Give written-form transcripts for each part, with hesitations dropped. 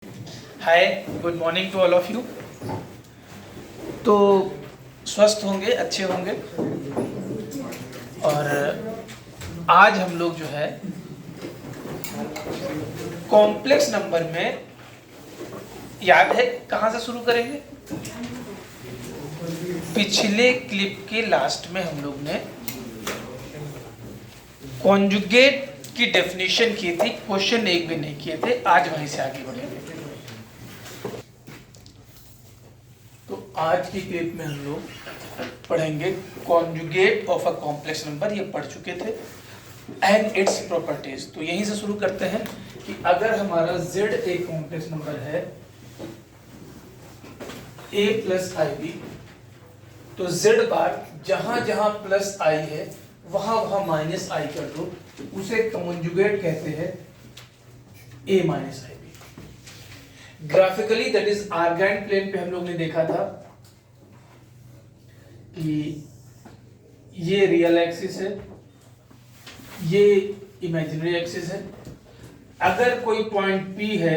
Hi, good morning to all of you. तो स्वस्थ होंगे, अच्छे होंगे। और आज हम लोग जो है कॉम्प्लेक्स नंबर में, याद है कहाँ से शुरू करेंगे? पिछले क्लिप के लास्ट में हम लोग ने कॉन्जुगेट की डेफिनेशन की थी, क्वेश्चन एक भी नहीं किए थे। आज वहीं से आगे बढ़ेंगे। तो आज की क्लिप में हम लोग पढ़ेंगे conjugate of a complex number. ये पढ़ चुके थे, एंड इट्स प्रॉपर्टीज। तो यहीं से शुरू करते हैं कि अगर हमारा z एक कॉम्प्लेक्स नंबर है a प्लस आई बी, तो z बार जहां जहां प्लस आई है वहां वहां माइनस आई कर दो, उसे कॉन्जुगेट कहते हैं a minus i b. Graphically that is Argand plane पे हम लोग ने देखा था कि ये रियल एक्सिस है, ये इमेजिनरी एक्सिस है। अगर कोई पॉइंट P है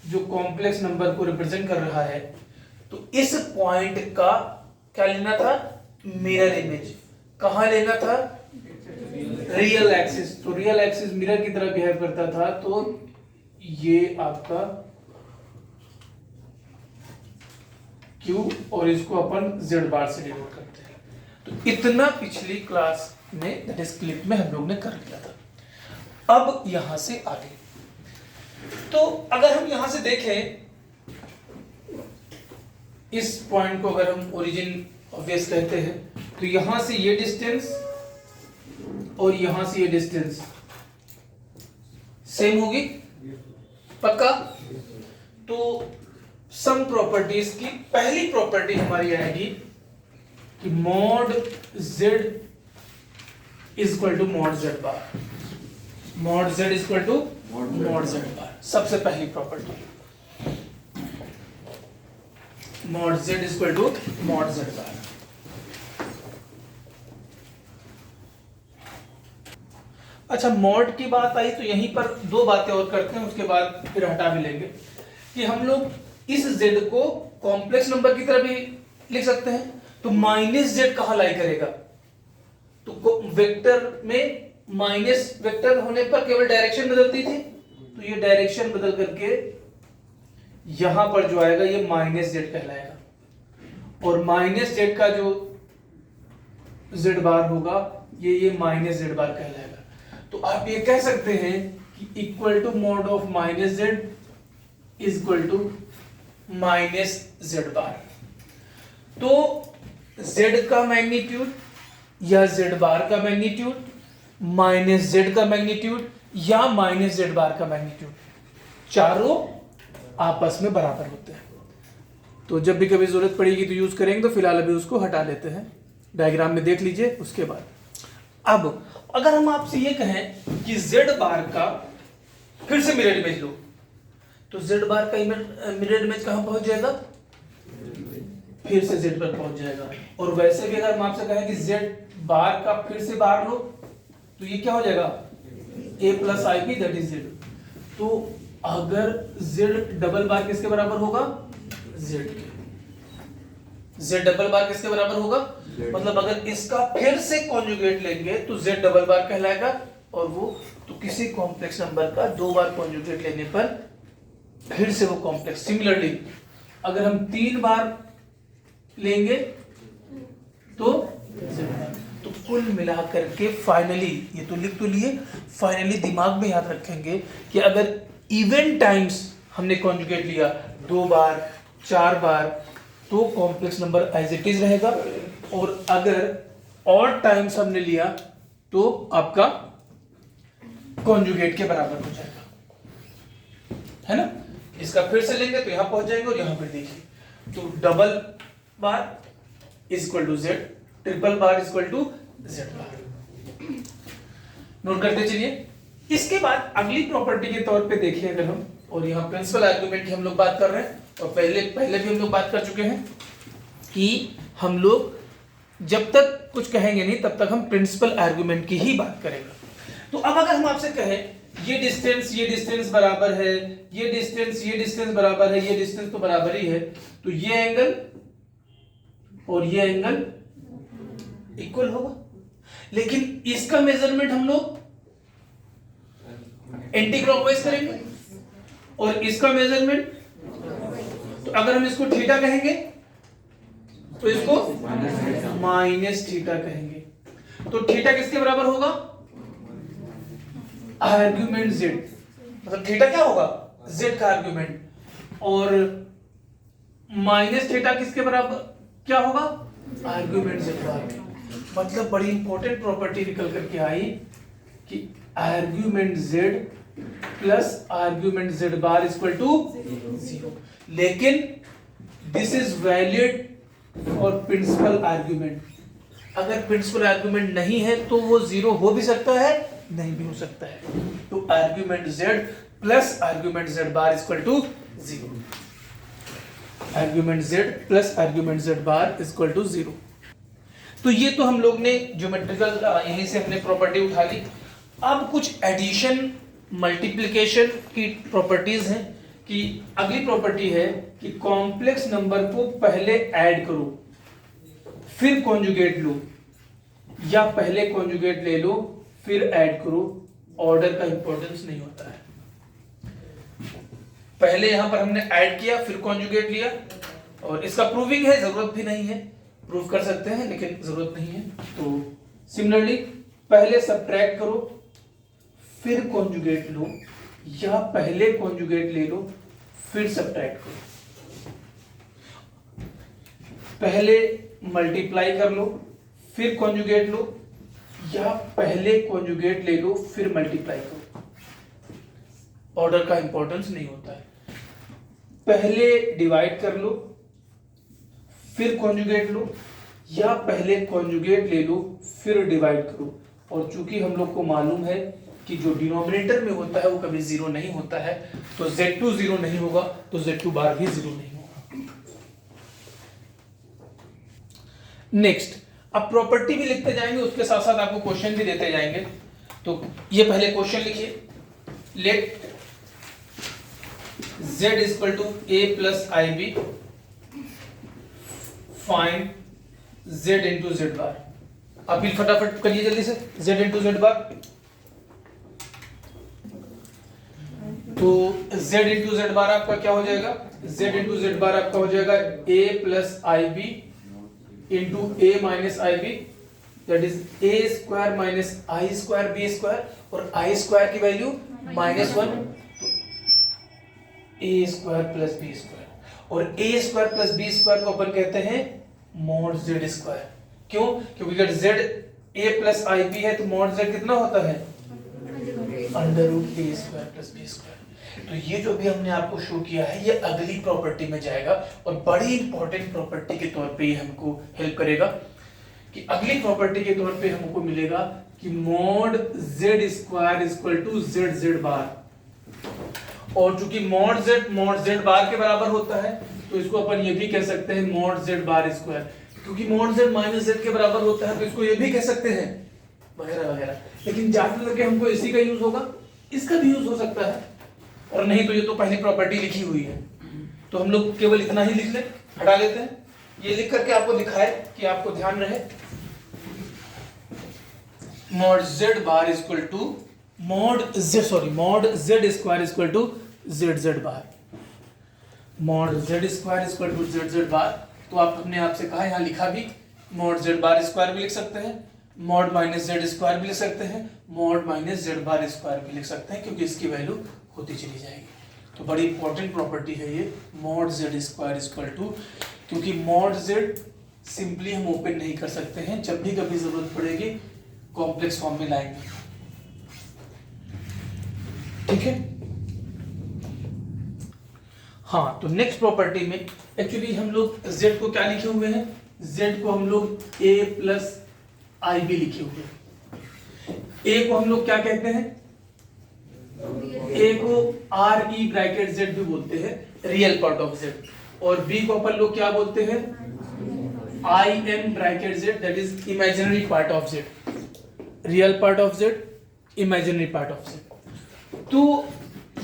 जो कॉम्प्लेक्स नंबर को रिप्रेजेंट कर रहा है, तो इस पॉइंट का क्या लेना था? Mirror image. कहां लेना था? Real axis. तो रियल एक्सिस मिरर की तरह बिहेव करता था, तो ये आपका Q और इसको अपन Z बार से डिनोट करते हैं। तो इतना पिछली क्लास में, दैट इज क्लिप में हम लोग ने कर लिया था। अब यहां से आगे, तो अगर हम यहां से देखें इस पॉइंट को, अगर हम ओरिजिन ऑब्वियस कहते हैं, तो यहां से ये डिस्टेंस और यहां से ये डिस्टेंस सेम होगी, पक्का? तो सम प्रॉपर्टीज की पहली प्रॉपर्टी हमारी आएगी कि mod z is equal to mod z bar. Mod z is equal to mod z bar, सबसे पहली property. Mod z is equal to mod z bar. अच्छा, मॉड की बात आई तो यहीं पर दो बातें और करते हैं, उसके बाद फिर हटा भी लेंगे कि हम लोग इस z को कॉम्प्लेक्स नंबर की तरह भी लिख सकते हैं। तो माइनस z कहां लाई करेगा? तो वेक्टर में माइनस वेक्टर होने पर केवल डायरेक्शन बदलती थी, तो ये डायरेक्शन बदल करके यहां पर जो आएगा ये माइनस z कहलाएगा, और माइनस z का जो z बार होगा ये माइनस z बार कहलाएगा। तो आप ये कह सकते हैं कि equal to mod of minus z is equal to minus z bar. तो z का मैग्नीट्यूड या z बार का मैग्नीट्यूड, माइनस z का मैग्नीट्यूड या माइनस z बार का मैग्नीट्यूड, चारों आपस में बराबर होते हैं। तो जब भी कभी जरूरत पड़ेगी तो यूज करेंगे, तो फिलहाल अभी उसको हटा लेते हैं। डायग्राम में देख लीजिए उसके बाद। अब अगर हम आपसे ये कहें कि z बार का फिर से मिरर इमेज लो, तो z बार का मिरर इमेज कहां पहुंच जाएगा? फिर से z पर पहुंच जाएगा। और वैसे भी अगर हम आपसे कहें कि z बार का फिर से बार लो, तो ये क्या हो जाएगा? a plus i b that is z। तो अगर z डबल बार किसके बराबर होगा? z के। z डबल बार किसके बराबर होगा? मतलब अगर इसका फिर से कॉन्जुगेट लेंगे तो z डबल बार कहलाएगा, और वो तो किसी कॉम्प्लेक्स नंबर का दो बार कॉन्जुगेट लेने पर फिर से वो कॉम्प्लेक्स। सिमिलरली अगर हम तीन बार लेंगे तो तो कुल मिलाकर के फाइनली, ये तो लिख तो लिए, फाइनली दिमाग में याद रखेंगे कि अगर इवन टाइम्स हमने कॉन्जुगेट लिया दो बार, चार बार, तो complex number as it is रहेगा, और अगर और टाइम्स हमने लिया तो आपका कॉन्जुगेट के बराबर हो जाएगा, है ना? इसका फिर से लेंगे तो यहां पहुंच जाएंगे, और यहां पर देखिए तो double bar is equal to z, triple bar is equal to z bar. Note करते चलिए। इसके बाद अगली प्रॉपर्टी के तौर पे देखिए अगर हम, और यहां प्रिंसिपल आर्गुमेंट की हम लोग बात कर रहे हैं, और पहले भी हम लोग बात कर चुके हैं कि हम लोग जब तक कुछ कहेंगे नहीं तब तक हम प्रिंसिपल आर्गुमेंट की ही बात करेंगे। तो अब अगर हम आपसे कहें ये डिस्टेंस बराबर है, ये डिस्टेंस बराबर है, ये डिस्टेंस तो बराबर ही है, तो ये एंगल और ये एंगल इक्वल होगा। लेकिन इसका मेजरमेंट हम लोग एंटी क्लॉकवाइज करेंगे और इसका मेजरमेंट, तो अगर हम इसको थीटा कहेंगे तो इसको माइनस थीटा कहेंगे। तो थीटा किसके बराबर होगा? आर्ग्यूमेंट z, मतलब थीटा क्या होगा? z का आर्ग्यूमेंट, और माइनस थीटा किसके बराबर क्या होगा? आर्ग्यूमेंट z का आर्ग्यूमेंट। मतलब बड़ी इंपॉर्टेंट प्रॉपर्टी निकल करके आई कि argument z plus argument z bar equal to 0। लेकिन this is valid for principal argument. अगर प्रिंसिपल आर्ग्यूमेंट नहीं है तो वो 0 हो भी सकता है, नहीं भी हो सकता है। तो argument z plus argument z bar equal to 0। Argument z plus argument z bar equal to 0। तो ये तो हम लोग ने ज्योमेट्रिकल यहीं से हमने प्रॉपर्टी उठा ली। अब कुछ एडिशन मल्टीप्लिकेशन की प्रॉपर्टीज हैं कि अगली प्रॉपर्टी है कि कॉम्प्लेक्स नंबर को पहले ऐड करो फिर कॉन्जुगेट लो, या पहले कॉन्जुगेट ले लो फिर ऐड करो। ऑर्डर का इंपॉर्टेंस नहीं होता है। पहले यहां पर हमने ऐड किया फिर कॉन्जुगेट लिया, और इसका प्रूविंग है, जरूरत भी नहीं है, प्रूव कर सकते हैं लेकिन जरूरत नहीं है। तो सिमिलरली पहले सब्ट्रैक्ट करो फिर कॉन्जुगेट लो, या पहले कॉन्जुगेट ले लो फिर सब्ट्रैक्ट करो। पहले मल्टीप्लाई कर लो फिर कॉन्जुगेट लो, या पहले कॉन्जुगेट ले लो फिर मल्टीप्लाई करो। ऑर्डर का इंपॉर्टेंस नहीं होता है। पहले डिवाइड कर लो फिर कॉन्जुगेट लो, या पहले कॉन्जुगेट ले लो फिर डिवाइड करो। और चूंकि हम लोग को मालूम है कि जो डिनोमिनेटर में होता है वो कभी 0 नहीं होता है, तो z2 0 नहीं होगा तो z2 बार भी 0 नहीं होगा। नेक्स्ट, अब प्रॉपर्टी भी लिखते जाएंगे, उसके साथ साथ आपको क्वेश्चन भी देते जाएंगे। तो ये पहले क्वेश्चन लिखिए, let z equal to a plus ib, find z into z bar. आप भी फटाफट करिए जल्दी से, z इंटू जेड बार। तो z इंटू जेड बार आपका क्या हो जाएगा? z इंटू जेड बार आपका हो जाएगा a plus i b into a minus i b, that is a square minus i square b square, और आई स्क्वायर की value -1, a square plus b square. और a square plus b square को अपन कहते हैं mod z square. क्यों? क्योंकि अगर z a plus i b है तो मॉड z कितना होता है? Under root a square plus b square. तो ये जो भी हमने आपको शो किया है ये अगली प्रॉपर्टी में जाएगा, और बड़ी इंपॉर्टेंट प्रॉपर्टी के तौर पे ये हमको हेल्प करेगा कि अगली प्रॉपर्टी के तौर पे हमको मिलेगा कि mod z square equal to z bar. और चूंकि मॉड z बार के बराबर होता है तो इसको अपन ये भी कह सकते हैं मॉड z बार स्क्वायर। क्योंकि मॉड z माइनस z के बराबर होता है तो इसको ये भी कह सकते हैं, वगैरह वगैरह। लेकिन ज्यादा करके हमको इसी का यूज होगा, इसका भी यूज हो सकता है, और नहीं तो ये तो पहली प्रॉपर्टी लिखी हुई है तो हम लोग केवल इतना ही लिख ले, हटा लेते हैं। ये लिख करके आपको दिखाए कि आपको ध्यान रहे, mod z bar equal to mod z square equal to z bar. Mod z square equal to z bar. तो आपने आपसे कहा, यहाँ लिखा भी, मॉड z बार स्क्वायर भी लिख सकते हैं, मॉड माइनस z स्क्वायर भी लिख सकते हैं, mod minus z bar square भी लिख सकते हैं, क्योंकि इसकी वैल्यू होती चली जाएगी। तो बड़ी इंपॉर्टेंट प्रॉपर्टी है ये mod z square equal to, क्योंकि मॉड z सिंपली हम ओपन नहीं कर सकते हैं, जब भी कभी जरूरत पड़ेगी कॉम्प्लेक्स फॉर्म में लाएंगे। ठीक है। हाँ, तो नेक्स्ट प्रॉपर्टी में एक्चुअली हम लोग z को क्या लिखे हुए हैं? z को हम लोग a प्लस आई बी लिखे हुए हैं। a को हम लोग क्या कहते हैं? a को आर ई ब्रैकेट z भी बोलते हैं, रियल पार्ट ऑफ z। और b को अपन लोग क्या बोलते हैं? I am bracket z, that is imaginary part of z। Real part of z, imaginary part of z। तो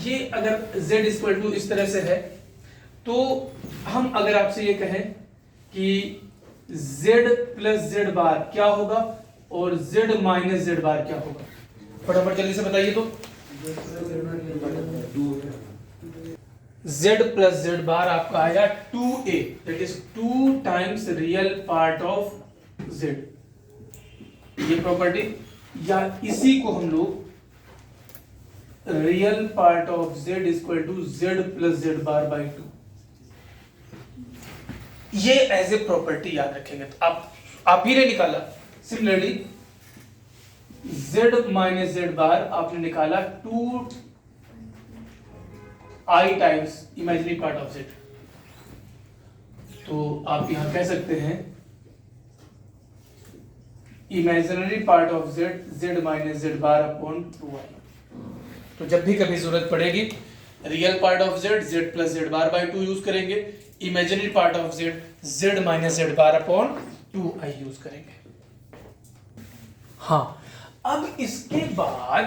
ये अगर z इक्वल टू इस तरह से है, तो हम अगर आपसे ये कहें कि z प्लस जेड बार क्या होगा और z माइनस जेड बार क्या होगा, फटाफट जल्दी से बताइए। तो z प्लस जेड बार आपका आएगा 2a, that is 2 times real part of z। ये प्रॉपर्टी, या इसी को हम लोग real part of z equal to z plus z bar by 2, ये एज ए प्रॉपर्टी याद रखेंगे। तो आप ही ने निकाला, similarly z minus z bar आपने निकाला 2 i times imaginary part of z। तो आप यहां कह सकते हैं imaginary part of z z minus z bar upon 2i। तो जब भी कभी जरूरत पड़ेगी real part of z z plus z bar by 2 use करेंगे, imaginary part of z z minus z bar upon 2i use करेंगे। हाँ, अब इसके बाद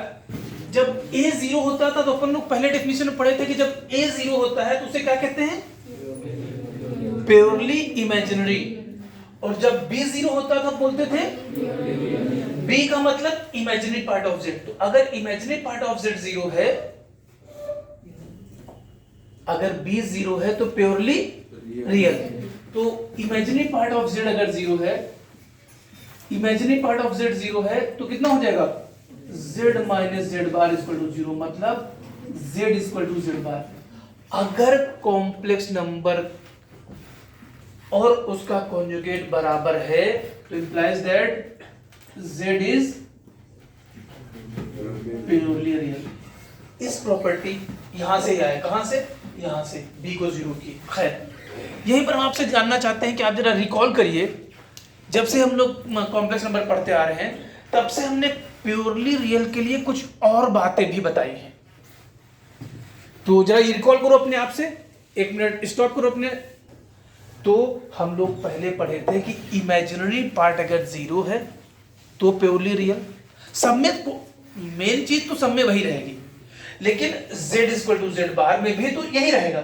जब a 0 होता था तो अपन लोग पहले डेफिनेशन में पढ़े थे कि जब a 0 होता है तो उसे क्या कहते हैं, प्योरली इमेजिनरी, और जब b 0 होता था बोलते थे b का मतलब इमेजिनरी पार्ट ऑफ z। तो अगर इमेजिनरी पार्ट ऑफ z 0 है, अगर b 0 है तो प्योरली रियल। तो इमेजिनरी पार्ट ऑफ z अगर 0 है, इमेजिनरी पार्ट ऑफ z 0 है तो कितना हो जाएगा, z minus z bar equal to 0, मतलब z equal to z bar. अगर कॉम्प्लेक्स नंबर और उसका कॉन्जुगेट बराबर है तो implies that z is purely real. इस प्रॉपर्टी यहां से आए, कहां से, यहां से b को 0 की। खैर, यहीं पर हम आपसे जानना चाहते हैं कि आप जरा रिकॉल करिए, जब से हम लोग कॉम्प्लेक्स नंबर पढ़ते आ रहे हैं तब से हमने प्योरली रियल के लिए कुछ और बातें भी बताई हैं। तो जरा रिकॉल करो अपने आप से, 1 मिनट स्टॉप करो अपने। तो हम लोग पहले पढ़े थे कि इमेजिनरी पार्ट अगर 0 है तो प्योरली रियल। सब में मेन चीज तो सब में वही रहेगी, लेकिन z इक्वल टू जेड बार में भी तो यही रहेगा।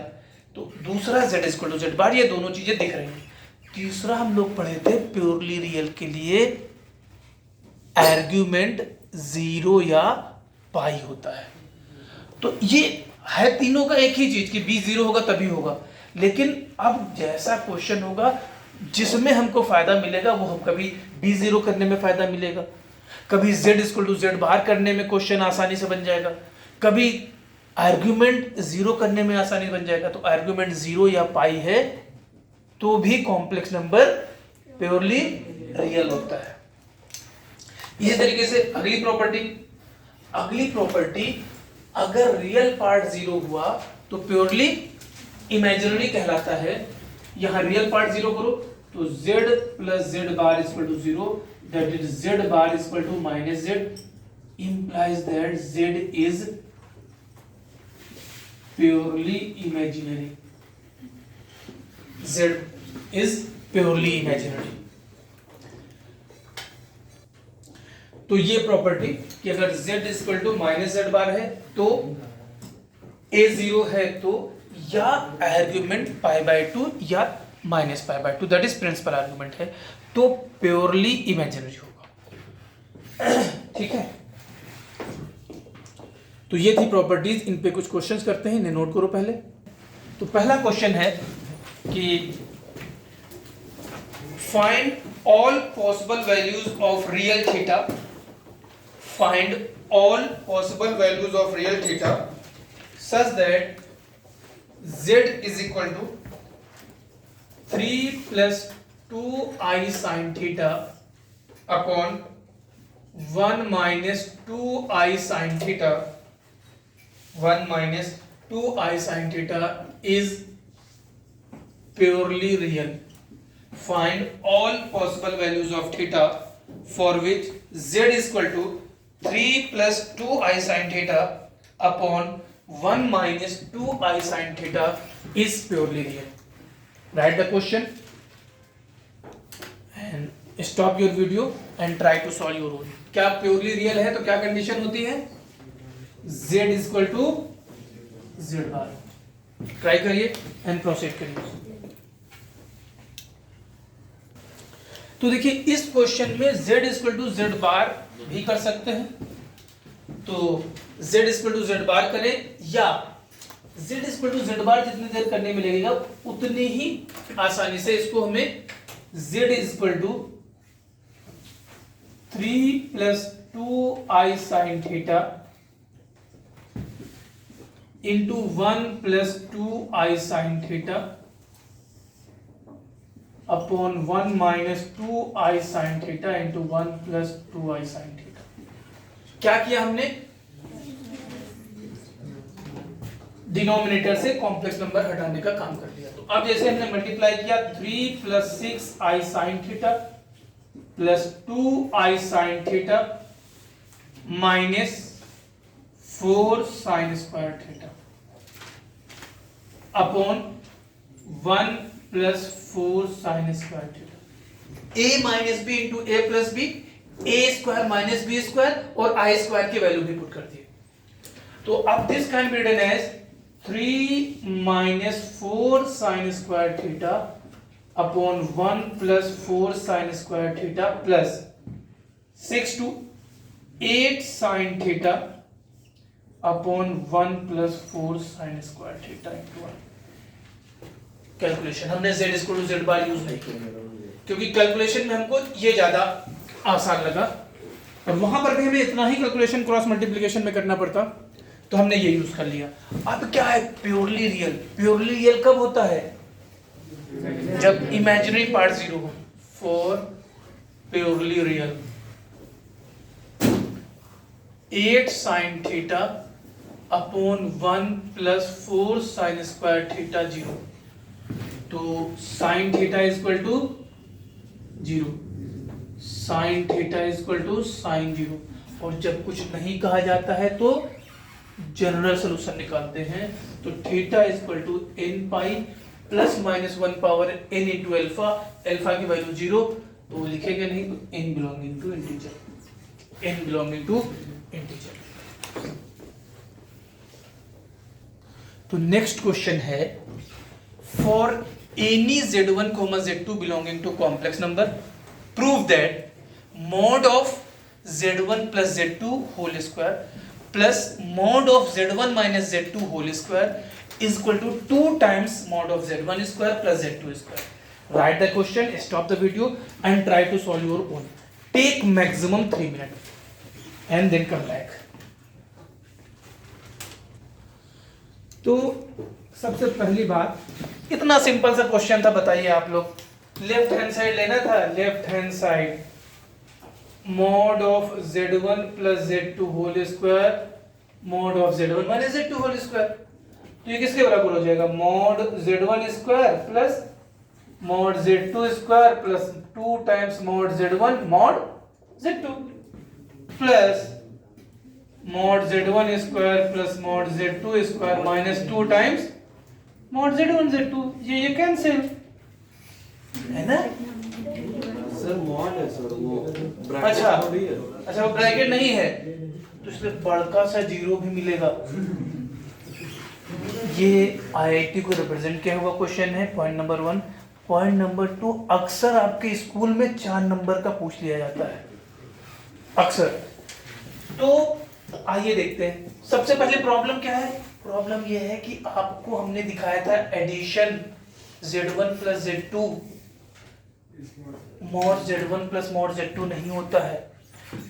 तो दूसरा z इक्वल टू जेड बार, ये दोनों चीजें दिख रही हैं। तीसरा हम लोग पढ़े थे प्योरली रियल के लिए आर्ग्यूमेंट 0 या पाई होता है। तो ये है तीनों का एक ही चीज कि b 0 होगा तभी होगा, लेकिन अब जैसा क्वेश्चन होगा जिसमें हमको फायदा मिलेगा वो हम कभी b 0 करने में फायदा मिलेगा, कभी z इक्वल टू जेड बार करने में क्वेश्चन आसानी से बन जाएगा, कभी आर्ग्यूमेंट 0 करने में आसानी बन जाएगा। तो आर्ग्यूमेंट 0 या पाई है तो भी कॉम्प्लेक्स नंबर प्योरली रियल होता है। इसी तरीके से अगली प्रॉपर्टी अगर रियल पार्ट 0 हुआ तो प्योरली इमेजिनरी कहलाता है। यहां रियल पार्ट 0 करो तो z plus z bar equal to 0, that is z bar equal to minus z, implies that z is purely imaginary. z is purely imaginary. तो ये प्रॉपर्टी कि अगर z equal to minus z bar है तो a 0 है तो या argument pi by 2 या minus pi by 2, that is principal argument है, तो प्योरली इमेजिनरी होगा। ठीक है, तो ये थी प्रॉपर्टीज। इन पे कुछ क्वेश्चंस करते हैं, इन्हें नोट करो पहले। तो पहला क्वेश्चन है कि find all possible values of real theta, find all possible values of real theta such that z is equal to 3 plus 2i sin theta upon 1 minus 2i sin theta, 1 minus 2i sin theta is purely real. Find all possible values of theta for which z is equal to 3 plus 2i sin theta upon 1 minus 2i sin theta is purely real. Write the question and stop your video and try to solve your own. क्या purely real है तो क्या condition होती है? z equal to z bar. Try करिए and proceed करिए। तो देखिए इस क्वेश्चन में z equal to z bar भी कर सकते हैं, तो z equal to z bar करें, या z equal to z bar जितनी देर करने में लगेगा उतनी ही आसानी से इसको हमें z equal to 3 plus 2i sine theta into 1 plus 2i sine theta upon 1 minus 2i sine theta into 1 plus 2i sine theta. क्या किया हमने? डिनोमिनेटर से कॉम्प्लेक्स नंबर हटाने का काम कर लिया। तो अब जैसे हमने मल्टीप्लाई किया 3 plus 6i sine theta plus 2i sine theta minus 4 sine square theta upon 1 plus 4 sine square theta. a minus b into a plus b, a square minus b square और आई स्क्वायर की value भी put कर दिए। तो अब this can be written as 3 minus 4 sine square theta upon 1 plus 4 sine square theta plus 6 to 8 sine theta upon 1 plus 4 sine square theta into 1। Calculation हमने z equal to z bar use नहीं किया क्योंकि calculation में हमको ये ज्यादा आसान लगा, और वहां पर भी हमें इतना ही कैलकुलेशन क्रॉस मल्टीप्लिकेशन में करना पड़ता, तो हमने ये यूज कर लिया। अब क्या है प्योरली रियल? प्योरली रियल कब होता है? जब इमेजिनरी पार्ट 0 हो। For purely real 8 sine theta upon 1 plus 4 sine square theta 0। तो sine theta equal to 0, sine theta equal to sine 0, और जब कुछ नहीं कहा जाता है तो जनरल सॉल्यूशन निकालते हैं। तो theta equal to n pi plus minus 1 power n into alpha, alpha की वैल्यू 0, तो लिखेंगे नहीं, तो n belonging to integer, n belonging to integer. तो नेक्स्ट क्वेश्चन है, for any z1 comma z2 belonging to complex number, prove that mod of z1 plus z2 whole square plus mod of z1 minus z2 whole square is equal to 2 times mod of z1 square plus z2 square. Write the question, stop the video and try to solve your own. Take maximum 3 minutes and then come back. तो सबसे पहली बात, इतना simple सा question था, बताइए आप लोग। लेफ्ट हैंड साइड लेना था, left hand side mod of z1 plus z2 whole square mod of z1 minus z2 whole square. तो ये किसके बराबर हो जाएगा? Mod z1 square plus mod z2 square plus 2 times mod z1 mod z2 plus mod z1 square plus mod z2 square minus 2 times mod z1 z2। ये cancel है ना sir? Mod है सर, वो अच्छा अच्छा, वो ब्रैकेट नहीं है तो इसलिए बड़का सा 0 भी मिलेगा। ये आईआईटी को रिप्रेजेंट किया हुआ क्वेश्चन है, पॉइंट नंबर 1। पॉइंट नंबर 2, अक्सर आपके स्कूल में 4 नंबर का पूछ लिया जाता है अक्सर। तो आइए देखते हैं। सबसे पहले प्रॉब्लम क्या है? प्रॉब्लम यह है कि आपको हमने दिखाया था addition z1 plus z2, mod z1 plus mod z2 नहीं होता है।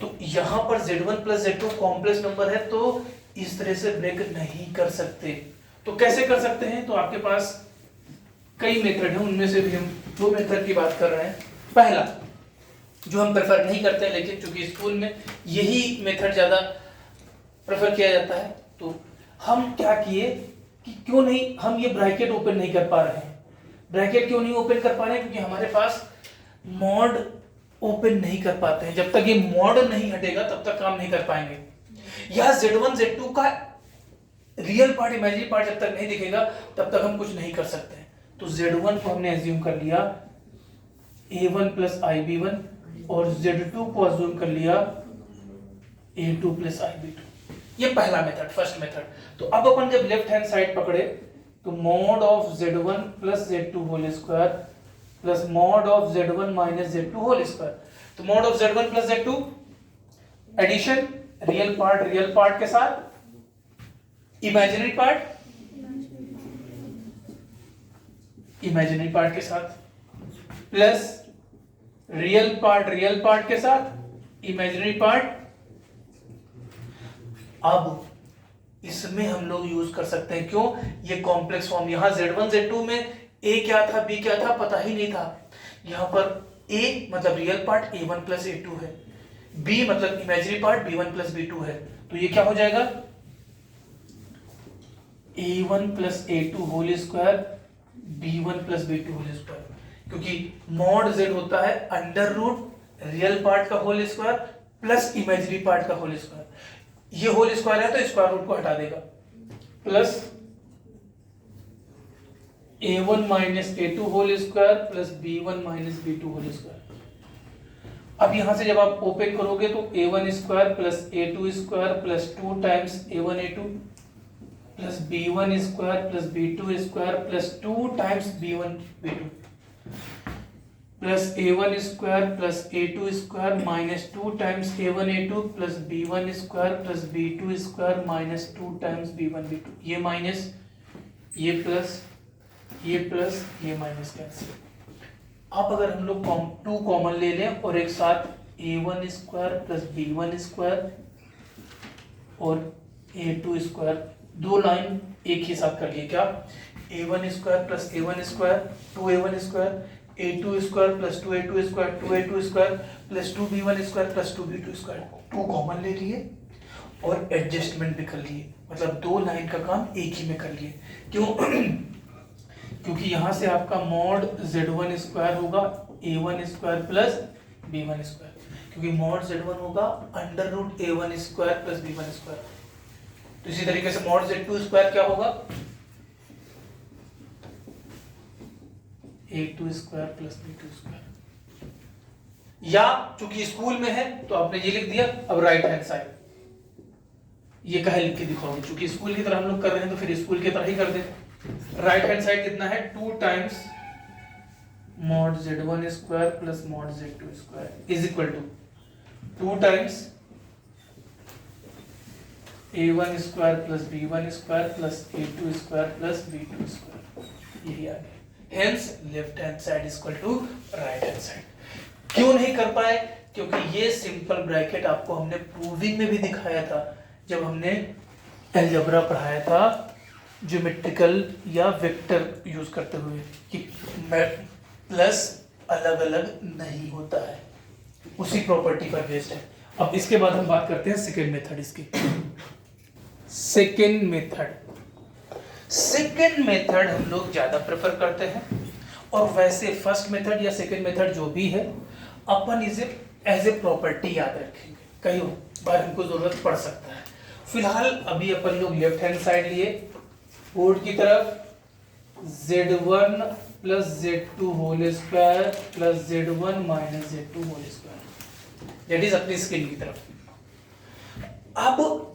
तो यहां पर z1 plus z2 complex number है, तो इस तरह से ब्रेक नहीं कर सकते। तो कैसे कर सकते हैं? तो आपके पास कई मेथड हैं, उनमें से भी हम 2 मेथड की बात कर रहे हैं। पहला जो हम प्रेफर नहीं करते, लेकिन चूंकि स्कूल में यही मेथड ज्यादा प्रेफर किया जाता है, तो हम क्या किए कि क्यों नहीं हम ये ब्रैकेट ओपन नहीं कर पा रहे हैं। ब्रैकेट क्यों नहीं ओपन कर पा रहे हैं? क्योंकि हमारे पास मॉड ओपन नहीं कर पाते हैं। जब तक ये मॉड नहीं हटेगा तब तक काम नहीं कर पाएंगे। यह z1 z2 का रियल पार्ट, इमेजिनरी पार्ट जब तक नहीं दिखेगा तब तक हम कुछ नहीं कर सकते हैं। तो z1 को हमने एज्यूम कर लिया a1 प्लस ib1 और z2 को एज्यूम कर लिया a2 प्लस ib2। ये पहला मेथड, फर्स्ट मेथड। तो अब अपन जब लेफ्ट हैंड साइड पकड़े तो mod of z1 plus z2 whole square plus mod of z1 minus z2 whole square. तो mod of z1 plus z2 addition, real part के साथ इमेजिनरी पार्ट के साथ प्लस रियल पार्ट के साथ imaginary part. अब इसमें हम लोग यूज कर सकते हैं, क्यों? ये कॉम्प्लेक्स फॉर्म, यहां z1 z2 में a क्या था b क्या था पता ही नहीं था। यहां पर a मतलब real part a1 plus a2 है, b मतलब imaginary part b1 plus b2 है। तो ये क्या हो जाएगा a1 plus a2 whole square b1 plus b2 whole square, क्योंकि मॉड z होता है अंडर रूट रियल पार्ट का whole square plus imaginary part का होल स्क्वायर। ये होल स्क्वायर है तो स्क्वायर रूट को हटा देगा, plus a1 minus a2 whole square plus b1 minus b2 whole square. अब यहां से जब आप ओपन करोगे तो a1 square plus a2 square plus 2 times a1 a2 plus b1 square plus b2 square plus 2 times b1 b2 plus a1 square plus a2 square minus 2 times a1 a2 plus b1 square plus b2 square minus 2 times b1 b2। ये minus, ये plus, ये minus cancel. अब अगर हम लोग 2 common ले लें और एक साथ a1 square plus b1 square और a2 स्क्वायर, दो लाइन एक ही साथ कर लिए, क्या? a1 square plus a1 square 2a1 square, a2 square plus 2a2 square 2a2 square plus 2b1 square plus 2b2 square. 2 common ले लिए और एडजस्टमेंट भी कर लिए, मतलब दो लाइन का काम एक ही में कर लिए। क्यों? क्योंकि यहां से आपका मॉड z1 स्क्वायर होगा a1 square plus b1 square, क्योंकि मॉड z1 होगा under root a1 square plus b1 square. तो इसी तरीके से मॉड z2 स्क्वायर क्या होगा a2 square plus b2 square. या चूंकि स्कूल में है तो आपने ये लिख दिया। अब राइट हैंड साइड ये कहे लिख के दिखाओगे, चूंकि स्कूल की तरह हम लोग कर रहे हैं तो फिर स्कूल की तरह ही कर देते। राइट हैंड साइड कितना है 2 times mod z1 square plus mod z2 square is equal to 2 times a1 square plus b1 square plus a2 square plus b2 square. यही आ गया। Hence left hand side equal to right hand side. क्यों नहीं कर पाए? क्योंकि ये simple bracket आपको हमने प्रूविंग में भी दिखाया था जब हमने अलजेब्रा पढ़ाया था, ज्योमेट्रिकल या वेक्टर यूज करते हुए, कि प्लस अलग अलग नहीं होता है, उसी प्रॉपर्टी पर बेस्ड है। अब इसके बाद हम बात करते हैं सेकेंड मेथड इसकी। सेकेंड मेथड हम लोग ज्यादा प्रेफर करते हैं, और वैसे फर्स्ट मेथड या सेकेंड मेथड जो भी है अपन इसे एज ए प्रॉपर्टी याद रखेंगे, कई बार हमको जरूरत पड़ सकता है। फिलहाल अभी अपन लोग लेफ्ट हैंड साइड लिए, बोर्ड की तरफ z1 plus z2 whole square plus z1 minus z2 whole square, that is अपनी स्क्रीन की तरफ। अब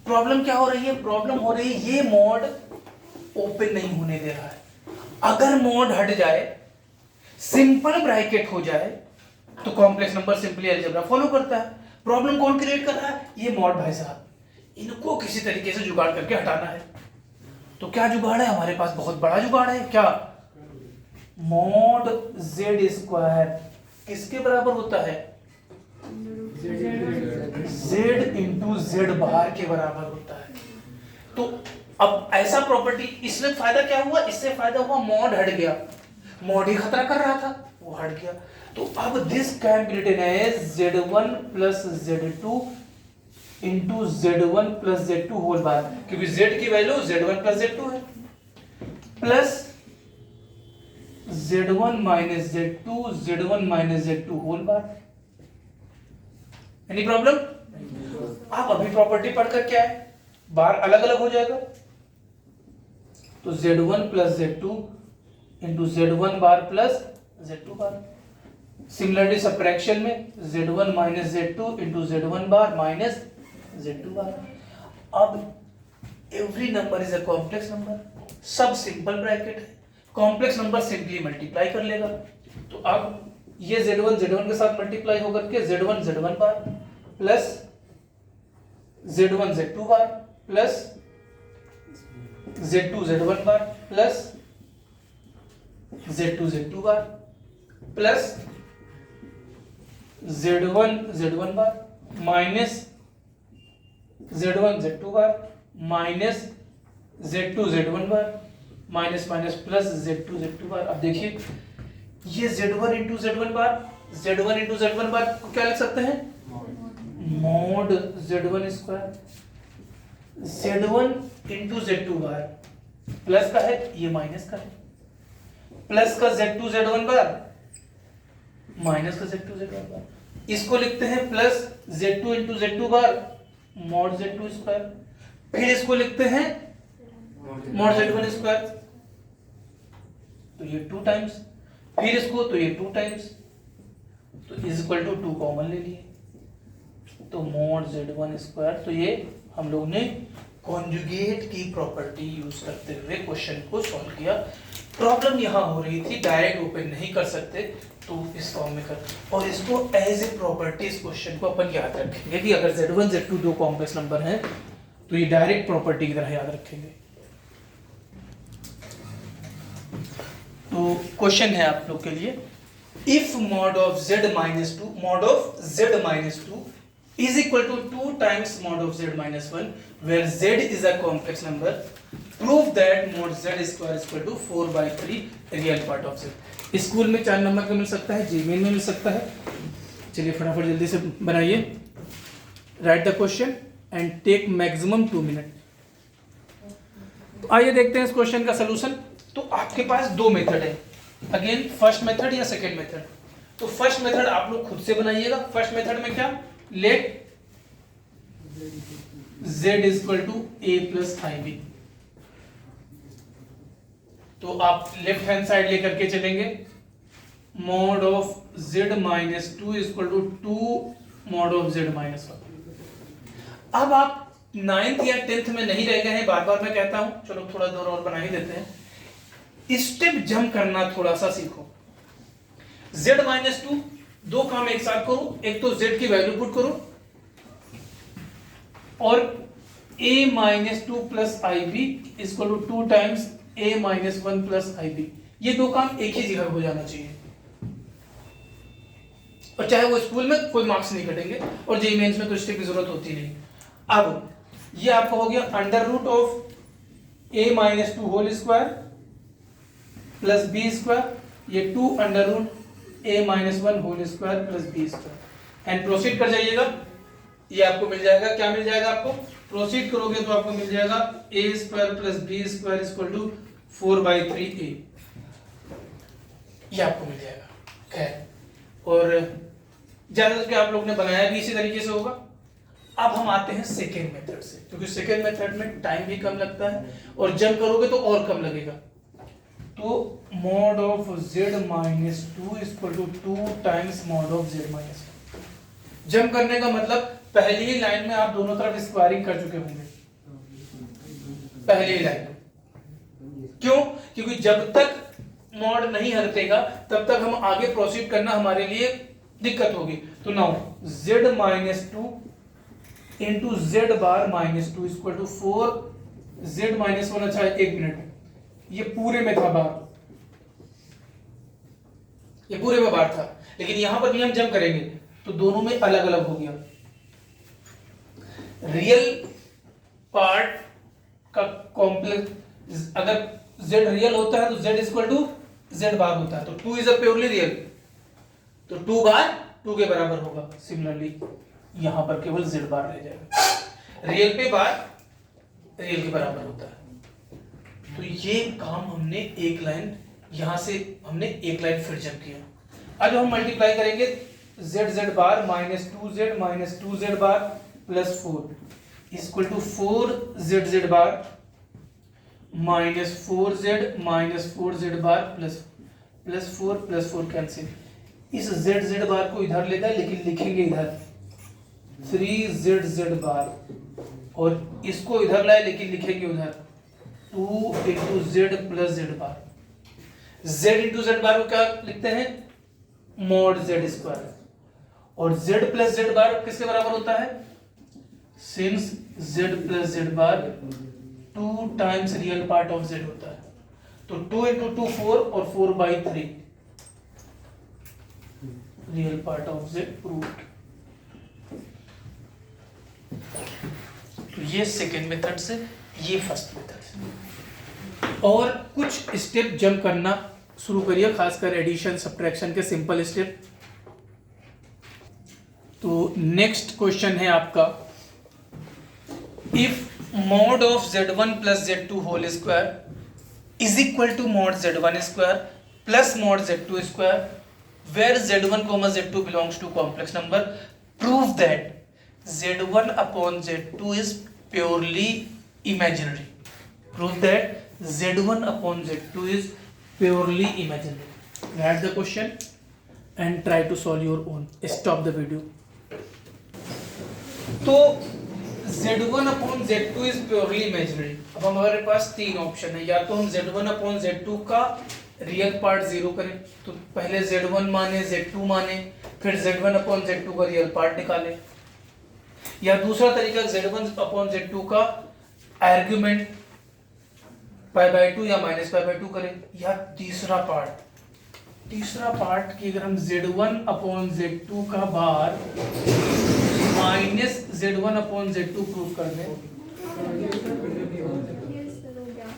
प्रॉब्लम क्या हो रही है? प्रॉब्लम हो रही है ये मॉड ओपन नहीं होने दे रहा है। अगर मॉड हट जाए, सिंपल ब्रैकेट हो जाए, तो complex number simply algebra follow करता है। प्रॉब्लम कौन क्रिएट कर रहा है? ये मॉड भाई साहब। इनको किसी तरीके से जुगाड़ करके हटाना है। तो क्या जुगाड़ है हमारे पास? बहुत बड़ा जुगाड़ है। क्या? मॉड z स्क्वायर किसके बराबर होता है? z इंटू जेड बार के बराबर होता है। तो अब ऐसा प्रॉपर्टी, इसमें फायदा क्या हुआ? इससे फायदा हुआ मॉड हट गया, मॉड ही खतरा कर रहा था, वो हट गया। तो अब this can be written as z1 plus z2 into z1 plus z2 whole bar, क्योंकि z की वैल्यू z1 प्लस z2 है, plus z1 minus z2 z1 minus z2 whole bar. Any problem? आप अभी प्रॉपर्टी पढ़कर क्या है, बार अलग अलग हो जाएगा। तो z1 plus z2 into z1 bar plus z2 बार। सिमिलरली सबट्रैक्शन में z1 minus z2 into z1 bar minus z2 bar. अब every number is a complex number, सब सिंपल ब्रैकेट है, कॉम्प्लेक्स नंबर सिंपली मल्टीप्लाई कर लेगा। तो अब ये Z1 Z1 के साथ मल्टीप्लाई होकर के Z1 Z1 bar plus Z1 Z2 bar plus Z2 Z1 bar plus Z2 Z2 bar plus Z1 Z1 bar minus Z1 Z2 bar minus Z2 Z1 bar minus minus plus Z2 Z2 bar. अब देखिए ये Z1 into Z1 बार, Z1 into Z1 बार को क्या लिख सकते हैं, mod Z1 square, Z1 into Z2 bar plus का है, ये माइनस का है, प्लस का Z2 Z1 बार माइनस का Z2 Z1 बार, इसको लिखते हैं प्लस Z2 इंटू Z2 बार मॉड Z2 स्क्वायर, फिर इसको लिखते हैं मॉड Z1 स्क्वायर, तो ये 2 टाइम्स, फिर इसको तो ये 2 टाइम्स, तो इज इक्वल टू 2 कॉमन ले लिए, तो मॉड Z1 स्क्वायर। तो ये हम लोग ने कॉन्जुगेट की प्रॉपर्टी यूज करते हुए क्वेश्चन को सॉल्व किया। प्रॉब्लम यहाँ हो रही थी डायरेक्ट ओपन नहीं कर सकते, तो इस फॉर्म में कर, और इसको एज ए प्रॉपर्टी इस क्वेश्चन को अपन याद रखेंगे कि अगर Z1 Z2 दो कॉम्प्लेक्स नंबर हैं तो ये डायरेक्ट प्रॉपर्टी की तरह याद रखेंगे। तो क्वेश्चन है आप लोग के लिए, if mod of z minus 2 mod of z minus 2 is equal to 2 times mod of z minus 1 where z is a complex number, prove that mod z square is equal to 4 by 3 real part of z। School में 4 number का मिल सकता है, Gmail में मिल सकता है। चलिए फटाफट जल्दी से बनाइए, write the question and take maximum 2 minute. तो आइए देखते हैं इस क्वेश्चन का सलूशन। तो आपके पास 2 मेथड है, अगेन फर्स्ट मेथड या सेकेंड मेथड। तो फर्स्ट मेथड आप लोग खुद से बनाइएगा। फर्स्ट मेथड में क्या, let z is equal to a plus ib। तो आप लेफ्ट हैंड साइड लेकर के चलेंगे, mod of z minus 2 is equal to 2 mod of z minus 1। अब आप 9th या 10th में नहीं रह गए हैं, बार बार मैं कहता हूं, चलो थोड़ा दूर और बना ही देते हैं। स्टेप जंप करना थोड़ा सा सीखो। z माइनस 2 दो काम एक साथ करो, एक तो z की वैल्यू पुट करो और a minus 2 plus i b equal to 2 times a minus 1 plus i b. ये दो काम एक ही जगह हो जाना चाहिए, और चाहे वो स्कूल में कोई मार्क्स नहीं कटेंगे और जेईई मेंस में तो स्टेप की जरूरत होती नहीं। अब ये आपका हो गया under root of a minus 2 whole square plus b square, ये 2 under root a minus 1 whole square plus b square, and proceed कर जाइएगा। ये आपको मिल जाएगा, क्या मिल जाएगा आपको, प्रोसीड करोगे तो आपको मिल जाएगा a square plus b square equal to 4/3a, ये आपको मिल जाएगा। खैर, और ज्यादातर क्या आप लोग ने बनाया भी इसी तरीके से होगा। अब हम आते हैं सेकेंड मेथड से, क्योंकि सेकेंड मेथड में टाइम भी कम लगता है और जंप करोगे तो और कम लगेगा। तो mod of z minus 2 equal to 2 times mod of z minus 1। Jump करने का मतलब पहली ही लाइन में आप दोनों तरफ स्क्वायरिंग कर चुके होंगे, पहली ही लाइन में। क्यों? क्योंकि जब तक मॉड नहीं हटेगा तब तक हम आगे प्रोसीड करना हमारे लिए दिक्कत होगी। तो now z minus 2 into z bar minus 2 equal to 4 z minus 1। अच्छा, 1 मिनट, ये पूरे में था बार, ये पूरे में बार था, लेकिन यहां पर भी हम जंप करेंगे तो दोनों में अलग अलग हो गया। रियल पार्ट का कॉम्प्लेक्स, अगर z रियल होता है तो z इक्वल टू z बार होता है, तो 2 इज अ प्योरली रियल, तो 2 बार 2 के बराबर होगा। सिमिलरली यहां पर केवल z बार रह जाएगा, रियल पे बार रियल के बराबर होता है। तो ये काम हमने एक लाइन, यहां से हमने एक लाइन फिर जंप किया। अब हम मल्टीप्लाई करेंगे z bar minus 2z bar plus 4 equal to 4z bar minus 4z bar plus 4 cancel. इस z बार को इधर लेता है, लेकिन लिखेंगे इधर 3z बार और इसको इधर लाए लेकिन लिखेंगे उधर 2 into z plus z bar. Z into z bar को क्या लिखते हैं, मॉड जेड स्क्वायर, और जेड प्लस जेड बार किसके बराबर होता है, since z plus z bar 2 times real part of z होता है, तो 2 इंटू 2 4 और 4/3 real part of z root. तो ये सेकेंड मेथड से, ये फर्स्ट मेथड से। और कुछ स्टेप जंप करना शुरू करिए, खासकर एडिशन सब्ट्रैक्शन के सिंपल स्टेप। तो नेक्स्ट क्वेश्चन है आपका, if mod of z1 plus z2 whole square is equal to mod z1 square plus mod z2 square where z1, z2 belongs to complex number, prove that z1 upon z2 is purely imaginary. Prove that z1 upon z2 is purely imaginary. Write the question and try to solve your own. Stop the video. तो z1 upon z2 is purely imaginary. अब हमारे पास तीन option है, या तो हम z1 upon z2 का real part zero करें, तो पहले z1 माने z2 माने, फिर z1 upon z2 का रियल पार्ट निकालें, या दूसरा तरीका z1 अपॉन z2 का आर्ग्यूमेंट π/2 या -π/2 करें, या तीसरा पार्ट कि अगर हम z1 अपॉन z2 का बार minus z1 upon z2 prove कर दें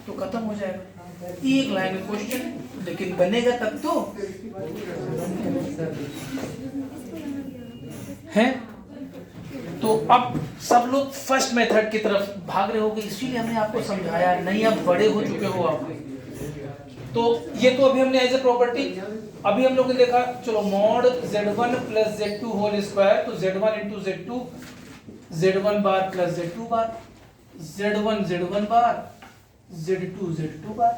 तो खत्म हो जाएगा। एक लाइन में क्वेश्चन, लेकिन बनेगा तब तो है। तो अब सब लोग फर्स्ट मेथड की तरफ भाग रहे होंगे, इसीलिए हमने आपको समझाया, नहीं अब बड़े हो चुके हो आप। तो ये तो अभी हमने एज ए प्रॉपर्टी, अभी हम लोगों ने देखा, चलो mod z1 plus z2 whole square, तो z1 into z2 z1 bar plus z2 बार, z1 बार z2 बार,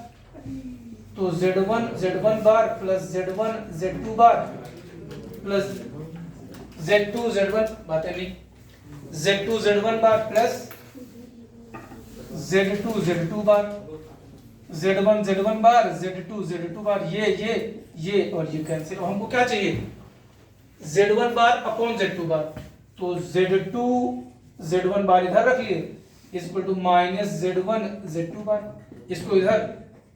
तो z1 bar plus z2 bar plus z1 बातें नहीं, z1 बार प्लस z2 बार, z1 बार z2 बार, ये और ये कैंसिल। और हमको क्या चाहिए, z1 बार अपॉन z2 बार, तो z1 बार इधर रख लिए इक्वल टू माइनस z2 बार, इसको इधर,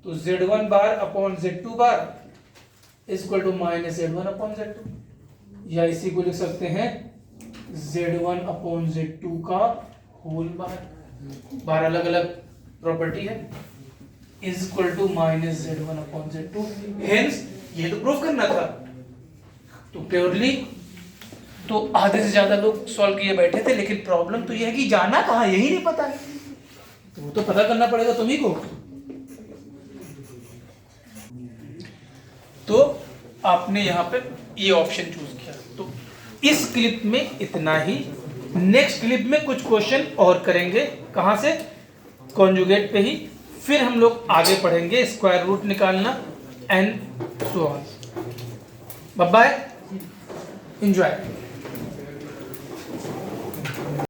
तो z1 bar upon z2 bar equal to minus z1 upon z2, या इसी को लिख सकते हैं z1 अपॉन z2 का होल बार अलग अलग प्रॉपर्टी है, is equal to minus z1 upon z2। Hence ये तो प्रूफ करना था, तो प्योरली तो आधे से ज्यादा लोग सॉल्व किए बैठे थे, लेकिन प्रॉब्लम तो यह है कि जाना कहाँ, यही नहीं पता है, तो वो तो पता करना पड़ेगा तुम्ही को। तो आपने यहाँ पे ये ऑप्शन चूज किया। तो इस क्लिप में इतना ही, नेक्स्ट क्लिप में कुछ क्वेश्चन और करेंगे, कहां से, कॉन्जुगेट पे ही, फिर हम लोग आगे पढ़ेंगे स्क्वायर रूट निकालना and so on. Bye bye, enjoy.